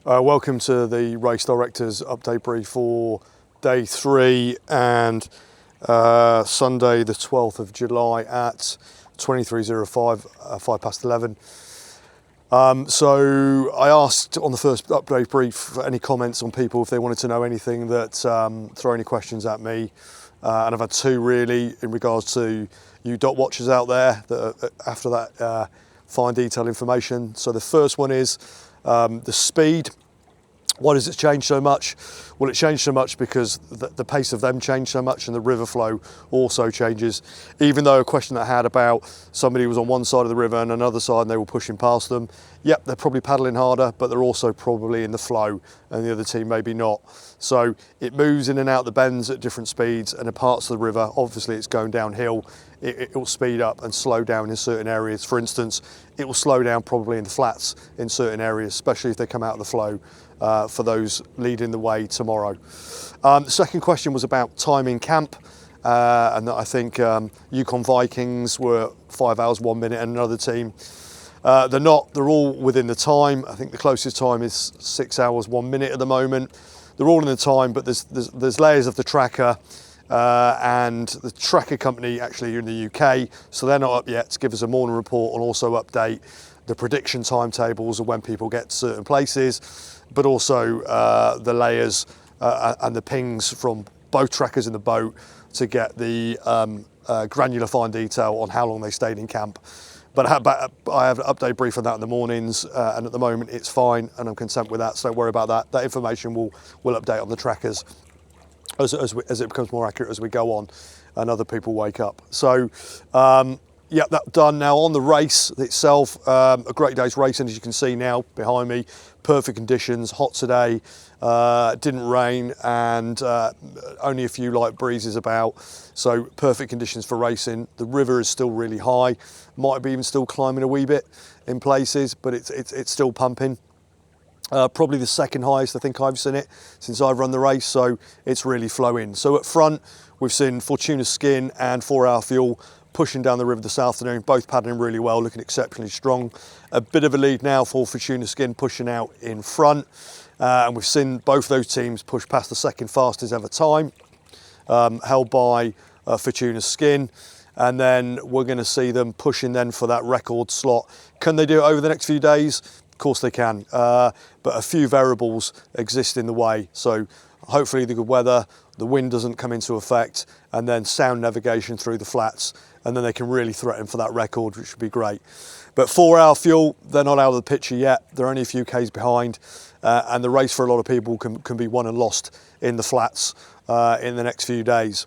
Welcome to the Race Directors update brief for day 3 and Sunday the 12th of July at 23:05, 11:05. So I asked on the first update brief for any comments on people if they wanted to know anything, that throw any questions at me, and I've had 2 really in regards to you dot watchers out there that after that fine detailed information. So the first one is the speed. Why does it change so much? Well, it changed so much because the pace of them changed so much, and the river flow also changes. Even though a question I had about somebody was on one side of the river and another side and they were pushing past them, yep, they're probably paddling harder, but they're also probably in the flow and the other team maybe not. So it moves in and out the bends at different speeds, and in parts of the river, obviously it's going downhill, it will speed up and slow down in certain areas. For instance, it will slow down probably in the flats in certain areas, especially if they come out of the flow. For those leading the way tomorrow. The second question was about timing camp, and I think Yukon Vikings were 5 hours 1 minute, and another team. They're not. They're all within the time. I think the closest time is 6 hours 1 minute at the moment. They're all in the time, but there's layers of the tracker, and the tracker company actually are in the UK, so they're not up yet to give us a morning report and also update the prediction timetables of when people get to certain places, but also the layers and the pings from both trackers in the boat to get the granular fine detail on how long they stayed in camp. But I have an update brief on that in the mornings, and at the moment it's fine and I'm content with that, so don't worry about that. That information will update on the trackers as it becomes more accurate as we go on and other people wake up. So yeah, that's done. Now on the race itself, a great day's racing, as you can see now behind me. Perfect conditions, hot today, didn't rain, and only a few light breezes about. So perfect conditions for racing. The river is still really high, might be even still climbing a wee bit in places, but it's still pumping. Probably the second highest I think I've seen it since I've run the race, so it's really flowing. So at front, we've seen Fortuna Skin and 4 Hour Fuel pushing down the river this afternoon, both paddling really well, looking exceptionally strong. A bit of a lead now for Fortuna Skin pushing out in front, and we've seen both those teams push past the second fastest ever time, held by Fortuna Skin, and then we're going to see them pushing then for that record slot. Can they do it over the next few days? Of course they can, but a few variables exist in the way. So hopefully the good weather, the wind doesn't come into effect, and then sound navigation through the flats, and then they can really threaten for that record, which would be great. But 4 Hour Fuel, they're not out of the picture yet. They're only a few Ks behind, and the race for a lot of people can be won and lost in the flats in the next few days.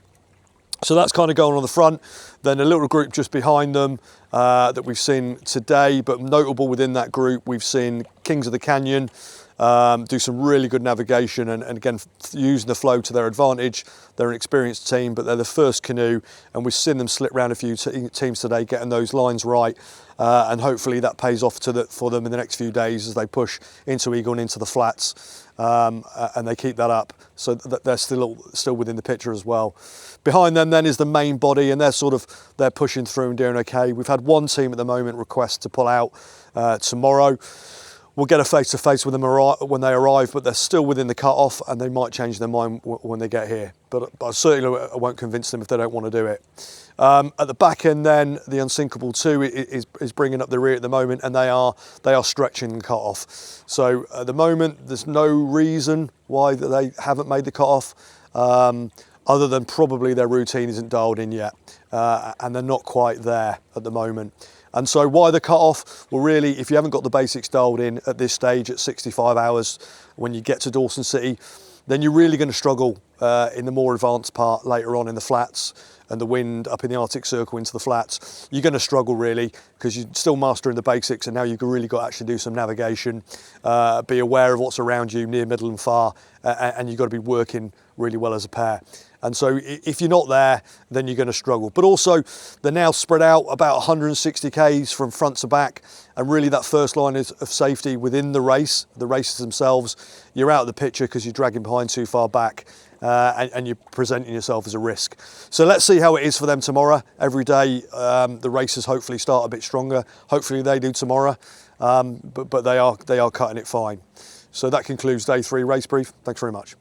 So that's kind of going on the front. Then a little group just behind them that we've seen today, but notable within that group, we've seen Kings of the Canyon do some really good navigation and again using the flow to their advantage. They're an experienced team, but they're the first canoe, and we've seen them slip around a few teams today getting those lines right, and hopefully that pays off for them in the next few days as they push into Eagle and into the flats, and they keep that up, so that they're still within the picture as well. Behind them then is the main body, and they're pushing through and doing okay. We've had one team at the moment request to pull out tomorrow. We'll get a face-to-face with them when they arrive, but they're still within the cut-off, and they might change their mind when they get here. But I certainly won't convince them if they don't want to do it. At the back end then, the Unsinkable 2 is bringing up the rear at the moment, and they are stretching the cut-off. So at the moment, there's no reason why they haven't made the cut-off, other than probably their routine isn't dialed in yet, and they're not quite there at the moment. And so why the cut-off? Well, really, if you haven't got the basics dialed in at this stage at 65 hours when you get to Dawson City, then you're really going to struggle in the more advanced part later on in the flats, and the wind up in the Arctic Circle into the flats. You're going to struggle really, because you're still mastering the basics, and now you've really got to actually do some navigation, be aware of what's around you near, middle and far, and you've got to be working really well as a pair. And so if you're not there, then you're going to struggle. But also, they're now spread out about 160 Ks from front to back, and really that first line of safety within the races themselves, you're out of the picture because you're dragging behind too far back, and you're presenting yourself as a risk. So let's see how it is for them tomorrow. Every day, the races hopefully start a bit stronger. Hopefully they do tomorrow, but they are cutting it fine. So that concludes day 3 race brief. Thanks very much.